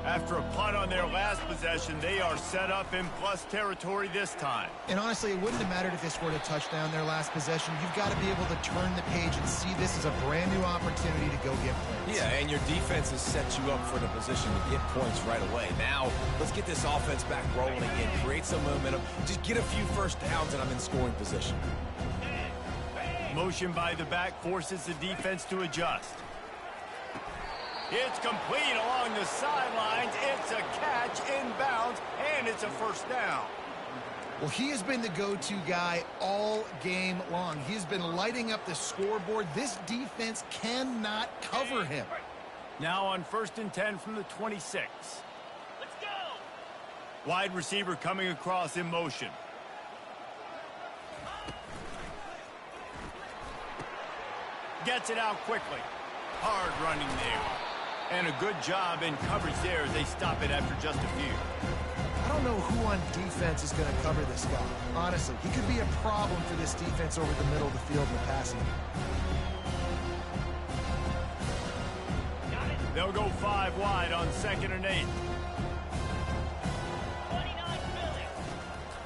S1: After a punt on their last possession, they are set up in plus territory this time.
S2: And honestly, it wouldn't have mattered if they scored a touchdown their last possession. You've got to be able to turn the page and see this as a brand new opportunity to go get points.
S3: Yeah, and your defense has set you up for the position to get points right away. Now, let's get this offense back rolling again, create some momentum, just get a few first downs, and I'm in scoring position.
S1: Motion by the back forces the defense to adjust. It's complete along the sidelines. It's a catch inbounds, and it's a 1st down.
S2: Well, he has been the go-to guy all game long. He has been lighting up the scoreboard. This defense cannot cover him.
S1: Now on 1st and 10 from the 26. Let's go. Wide receiver coming across in motion. Gets it out quickly. Hard running there. And a good job in coverage there as they stop it after just a few.
S2: I don't know who on defense is going to cover this guy. Honestly, he could be a problem for this defense over the middle of the field in the passing.
S1: They'll go 5 wide on 2nd and 8.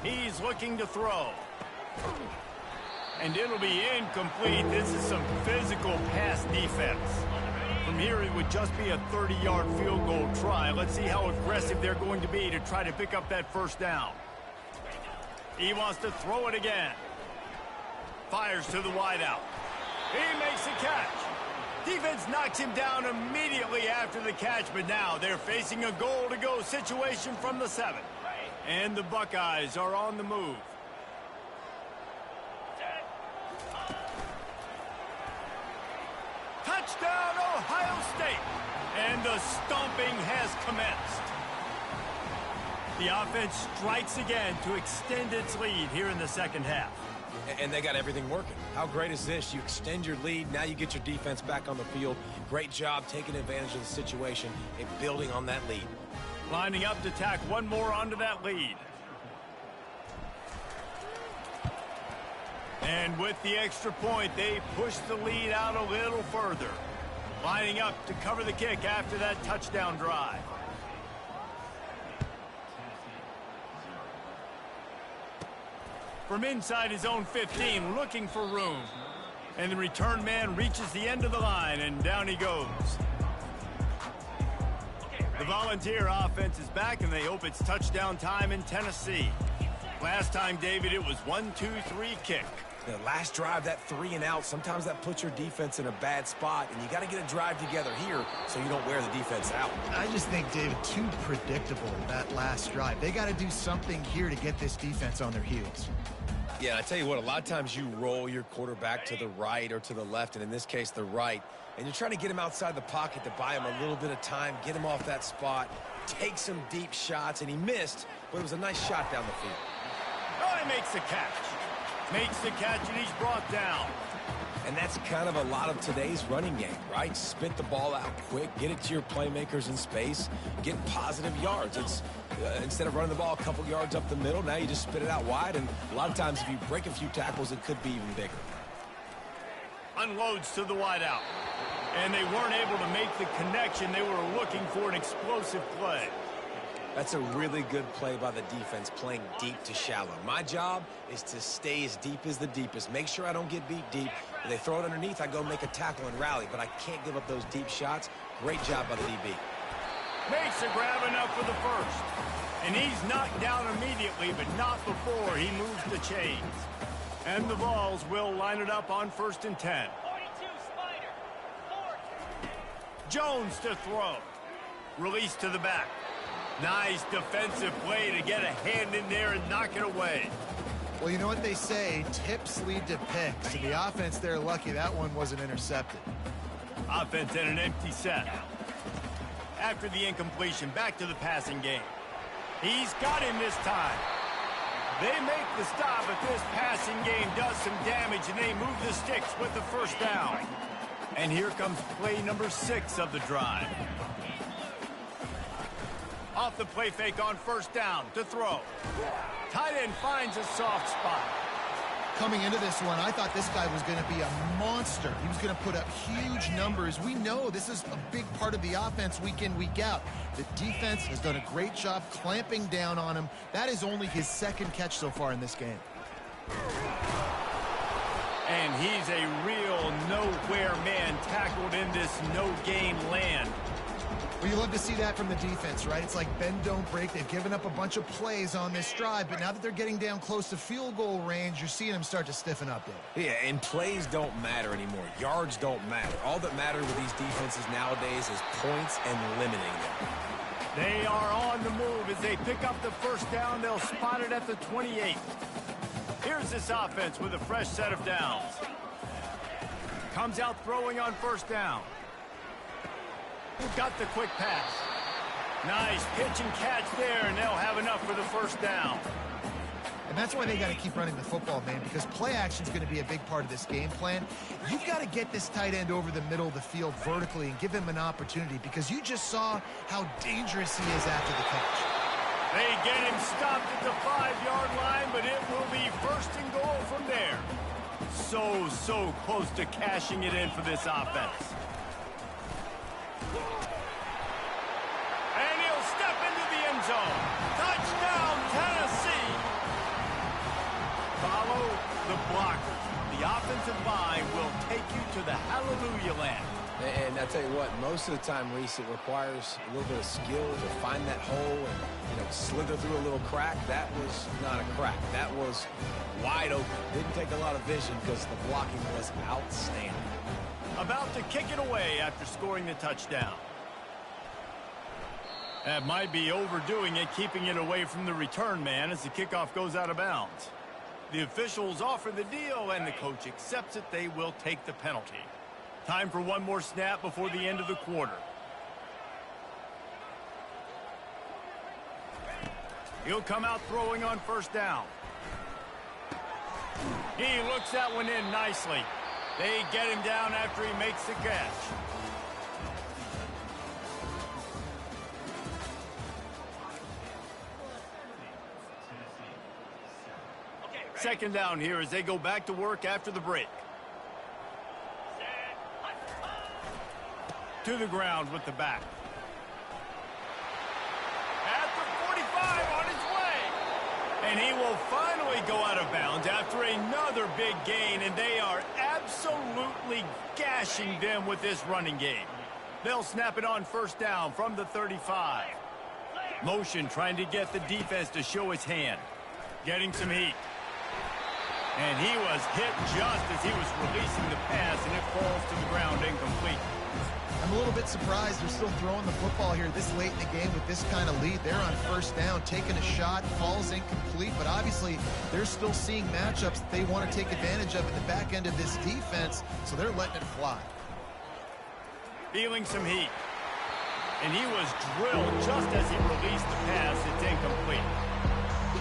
S1: He's looking to throw. And it'll be incomplete. This is some physical pass defense. From here, it would just be a 30-yard field goal try. Let's see how aggressive they're going to be to try to pick up that 1st down. He wants to throw it again. Fires to the wideout. He makes the catch. Defense knocks him down immediately after the catch, but now they're facing a goal-to-go situation from the 7. And the Buckeyes are on the move. Touchdown, Ohio State. And the stomping has commenced. The offense strikes again to extend its lead here in the 2nd half.
S3: And they got everything working. How great is this? You extend your lead. Now you get your defense back on the field. Great job taking advantage of the situation and building on that lead.
S1: Lining up to tack one more onto that lead. And with the extra point, they push the lead out a little further. Lining up to cover the kick after that touchdown drive. From inside his own 15, looking for room. And the return man reaches the end of the line, and down he goes. The Volunteer offense is back, and they hope it's touchdown time in Tennessee. Last time, David, it was 1-2-3 kick.
S3: The last drive, that 3 and out, sometimes that puts your defense in a bad spot, and you got to get a drive together here so you don't wear the defense out.
S2: I just think, David, too predictable, that last drive. They got to do something here to get this defense on their heels.
S3: Yeah, I tell you what, a lot of times you roll your quarterback to the right or to the left, and in this case, the right, and you're trying to get him outside the pocket to buy him a little bit of time, get him off that spot, take some deep shots, and he missed, but it was a nice shot down the field.
S1: Oh, he makes the catch. Makes the catch, and he's brought down.
S3: And that's kind of a lot of today's running game, right? Spit the ball out quick, get it to your playmakers in space, get positive yards. It's instead of running the ball a couple yards up the middle, now you just spit it out wide, and a lot of times if you break a few tackles, it could be even bigger.
S1: Unloads to the wideout. And they weren't able to make the connection. They were looking for an explosive play.
S3: That's a really good play by the defense, playing deep to shallow. My job is to stay as deep as the deepest. Make sure I don't get beat deep. If they throw it underneath, I go make a tackle and rally, but I can't give up those deep shots. Great job by the DB.
S1: Makes a grab enough for the first. And he's knocked down immediately, but not before he moves the chains. And the Vols will line it up on 1st and 10. Jones to throw. Release to the back. Nice defensive play to get a hand in there and knock it away.
S2: Well, you know what they say, tips lead to picks. So the offense, they're lucky that one wasn't intercepted.
S1: Offense at an empty set. After the incompletion, back to the passing game. He's got him this time. They make the stop, but this passing game does some damage, and they move the sticks with the first down. And here comes play number 6 of the drive. Off the play fake on 1st down to throw. Tight end finds a soft spot.
S2: Coming into this one, I thought this guy was going to be a monster. He was going to put up huge numbers. We know this is a big part of the offense week in, week out. The defense has done a great job clamping down on him. That is only his 2nd catch so far in this game.
S1: And he's a real nowhere man tackled in this no-game land.
S2: Well, you love to see that from the defense, right? It's like bend, don't break. They've given up a bunch of plays on this drive, but now that they're getting down close to field goal range, you're seeing them start to stiffen up there.
S3: Yeah, and plays don't matter anymore. Yards don't matter. All that matters with these defenses nowadays is points and limiting them.
S1: They are on the move as they pick up the first down. They'll spot it at the 28. Here's this offense with a fresh set of downs. Comes out throwing on 1st down. Got the quick pass. Nice pitch and catch there, and they'll have enough for the first down.
S2: And that's why they got to keep running the football, man, because play action is going to be a big part of this game plan. You've got to get this tight end over the middle of the field vertically and give him an opportunity, because you just saw how dangerous he is after the catch.
S1: They get him stopped at the 5-yard line, but it will be 1st and goal from there. So close to cashing it in for this offense. And he'll step into the end zone. Touchdown, Tennessee. Follow the blockers. The offensive line will take you to the hallelujah land.
S3: And I tell you what, most of the time, Reese, it requires a little bit of skill to find that hole and, slither through a little crack. That was not a crack. That was wide open. Didn't take a lot of vision because the blocking was outstanding.
S1: About to kick it away after scoring the touchdown. That might be overdoing it, keeping it away from the return man as the kickoff goes out of bounds. The officials offer the deal, and the coach accepts it. They will take the penalty. Time for one more snap before the end of the quarter. He'll come out throwing on 1st down. He looks that one in nicely. They get him down after he makes the catch. Second down here as they go back to work after the break. To the ground with the back. At the 45 on his way. And he will finally go out of bounds after another big gain, and they are absolutely gashing them with this running game. They'll snap it on 1st down from the 35. Motion trying to get the defense to show his hand. Getting some heat. And he was hit just as he was releasing the pass, and it falls to the ground incomplete.
S2: I'm a little bit surprised they're still throwing the football here this late in the game with this kind of lead. They're on 1st down, taking a shot, falls incomplete, but obviously they're still seeing matchups that they want to take advantage of at the back end of this defense, so they're letting it fly.
S1: Feeling some heat. And he was drilled just as he released the pass. It's incomplete.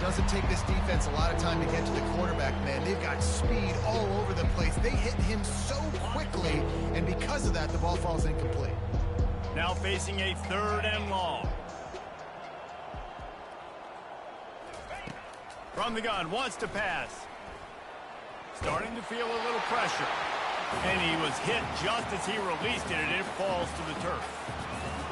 S2: doesn't take this defense a lot of time to get to the quarterback, man. They've got speed all over the place. They hit him so quickly, and because of that, the ball falls incomplete.
S1: Now facing a 3rd and long. From the gun, wants to pass. Starting to feel a little pressure. And he was hit just as he released it, and it falls to the turf.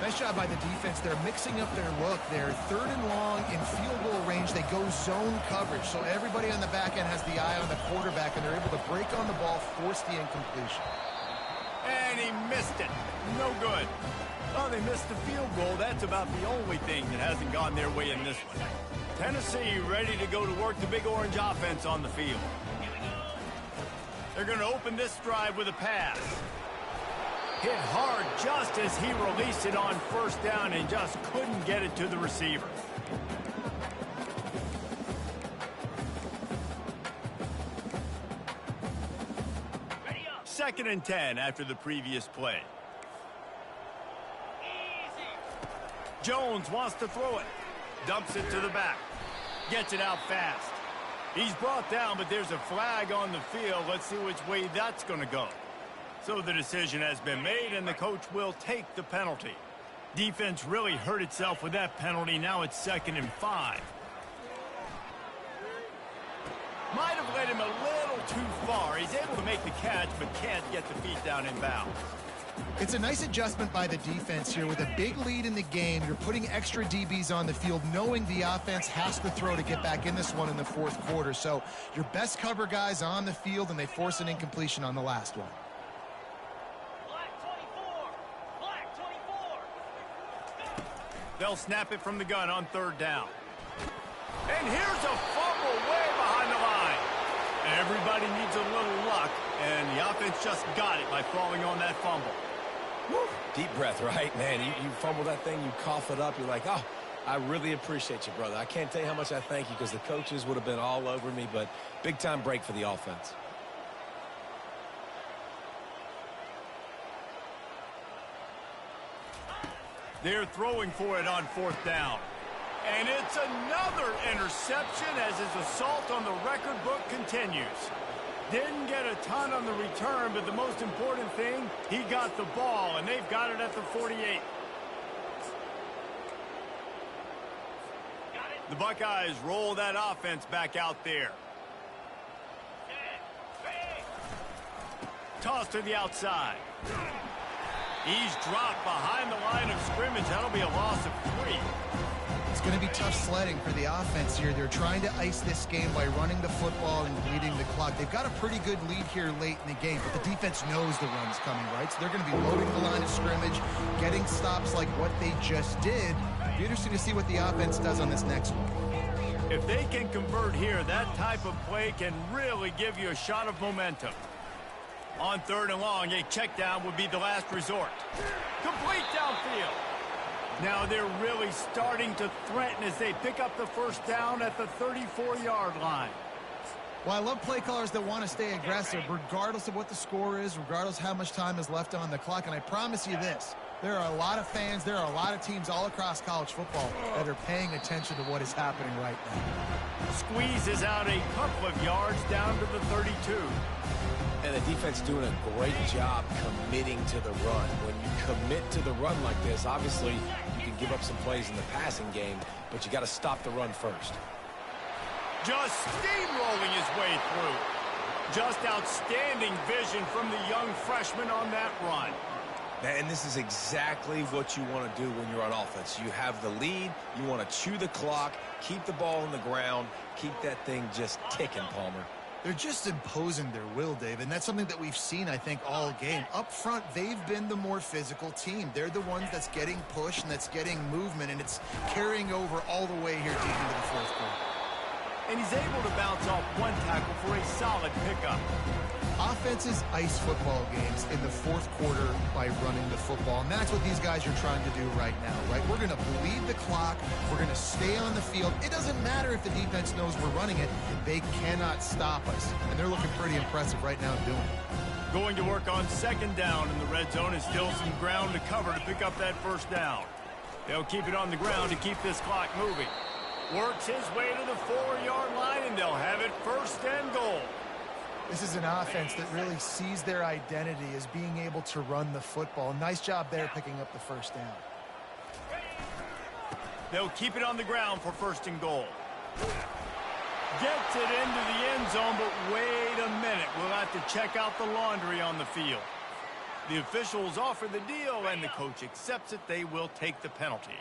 S2: Nice job by the defense. They're mixing up their look. They're 3rd and long in field goal range. They go zone coverage. So everybody on the back end has the eye on the quarterback, and they're able to break on the ball, force the incompletion.
S1: And he missed it. No good. Well, they missed the field goal. That's about the only thing that hasn't gone their way in this one. Tennessee ready to go to work the Big Orange offense on the field. They're going to open this drive with a pass. Hit hard just as he released it on 1st down and just couldn't get it to the receiver. Second and 10 after the previous play. Jones wants to throw it. Dumps it to the back. Gets it out fast. He's brought down, but there's a flag on the field. Let's see which way that's going to go. So the decision has been made, and the coach will take the penalty. Defense really hurt itself with that penalty. Now it's 2nd and 5. Might have led him a little too far. He's able to make the catch, but can't get the feet down in bounds.
S2: It's a nice adjustment by the defense here. With a big lead in the game, you're putting extra DBs on the field, knowing the offense has to throw to get back in this one in the 4th quarter. So your best cover guys on the field, and they force an incompletion on the last one.
S1: They'll snap it from the gun on 3rd down. And here's a fumble way behind the line. Everybody needs a little luck, and the offense just got it by falling on that fumble.
S3: Woo. Deep breath, right? Man, you fumble that thing, you cough it up, you're like, oh, I really appreciate you, brother. I can't tell you how much I thank you, because the coaches would have been all over me, but big-time break for the offense.
S1: They're throwing for it on 4th down. And it's another interception as his assault on the record book continues. Didn't get a ton on the return, but the most important thing, he got the ball, and they've got it at the 48. The Buckeyes roll that offense back out there. Toss to the outside. He's dropped behind the line of scrimmage. That'll be a loss of 3.
S2: It's going to be tough sledding for the offense here. They're trying to ice this game by running the football and bleeding the clock. They've got a pretty good lead here late in the game, but the defense knows the run's coming, right? So they're going to be loading the line of scrimmage, getting stops like what they just did. It'll be interesting to see what the offense does on this next one.
S1: If they can convert here, that type of play can really give you a shot of momentum. On 3rd and long, a check down would be the last resort. Complete downfield. Now they're really starting to threaten as they pick up the 1st down at the 34-yard line.
S2: Well, I love play callers that want to stay aggressive, regardless of what the score is, regardless of how much time is left on the clock. And I promise you this, there are a lot of fans, there are a lot of teams all across college football that are paying attention to what is happening right now.
S1: Squeezes out a couple of yards down to the 32.
S3: And the defense doing a great job committing to the run. When you commit to the run like this, obviously you can give up some plays in the passing game, but you got to stop the run first.
S1: Just steamrolling his way through. Just outstanding vision from the young freshman on that run.
S3: And this is exactly what you want to do when you're on offense. You have the lead, you want to chew the clock, keep the ball on the ground, keep that thing just ticking, Palmer.
S2: They're just imposing their will, Dave, and that's something that we've seen, I think, all game. Up front, they've been the more physical team. They're the ones that's getting pushed and that's getting movement, and it's carrying over all the way here deep into the 4th quarter.
S1: And he's able to bounce off one tackle for a solid pickup.
S2: Offenses ice football games in the 4th quarter by running the football, and that's what these guys are trying to do right now, right? We're going to bleed the clock. We're going to stay on the field. It doesn't matter if the defense knows we're running it. They cannot stop us, and they're looking pretty impressive right now doing it.
S1: Going to work on 2nd down in the red zone, and still some ground to cover to pick up that 1st down. They'll keep it on the ground to keep this clock moving. Works his way to the 4-yard line, and they'll have it 1st and goal.
S2: This is an offense that really sees their identity as being able to run the football. Nice job there picking up the 1st down.
S1: They'll keep it on the ground for 1st and goal. Gets it into the end zone, but wait a minute. We'll have to check out the laundry on the field. The officials offer the deal, and the coach accepts it. They will take the penalty.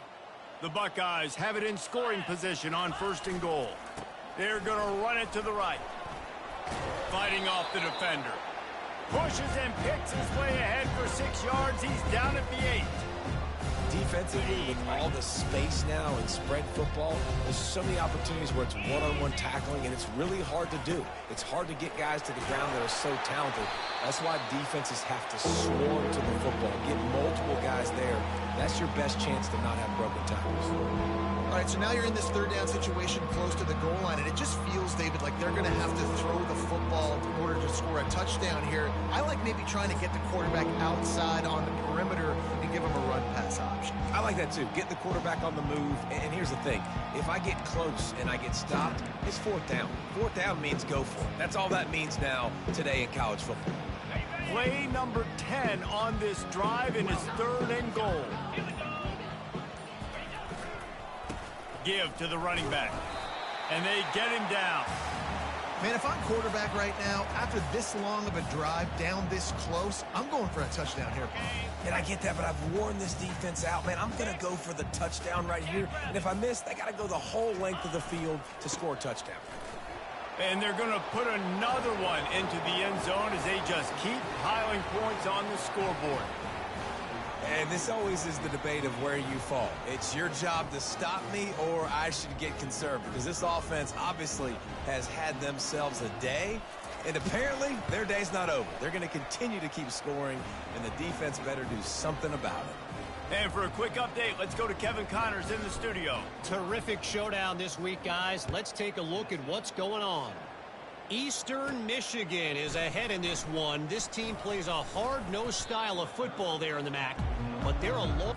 S1: The Buckeyes have it in scoring position on 1st and goal. They're going to run it to the right. Fighting off the defender. Pushes and picks his way ahead for 6 yards. He's down at the 8.
S3: Defensively, with all the space now and spread football, there's so many opportunities where it's one-on-one tackling, and it's really hard to do. It's hard to get guys to the ground that are so talented. That's why defenses have to swarm to the football, get multiple guys there. That's your best chance to not have broken tackles.
S2: All right, so now you're in this 3rd down situation close to the goal line, and it just feels, David, like they're going to have to throw the football in order to score a touchdown here. I like maybe trying to get the quarterback outside on the perimeter and give him a run-pass option.
S3: I like that, too. Get the quarterback on the move. And here's the thing. If I get close and I get stopped, it's 4th down. 4th down means go for it. That's all that means now today in college football.
S1: Play number 10 on this drive, and it's 3rd and goal. Give to the running back, and they get him down.
S2: Man, if I'm quarterback right now, after this long of a drive down this close, I'm going for a touchdown here.
S3: And I get that, but I've worn this defense out. Man, I'm going to go for the touchdown right here. And if I miss, they got to go the whole length of the field to score a touchdown.
S1: And they're going to put another one into the end zone as they just keep piling points on the scoreboard.
S3: And this always is the debate of where you fall. It's your job to stop me, or I should get conserved, because this offense obviously has had themselves a day, and apparently their day's not over. They're going to continue to keep scoring, and the defense better do something about it.
S1: And for a quick update, let's go to Kevin Connors in the studio.
S4: Terrific showdown this week, guys. Let's take a look at what's going on. Eastern Michigan is ahead in this one. This team plays a hard-nosed style of football there in the MAC, but they're a low...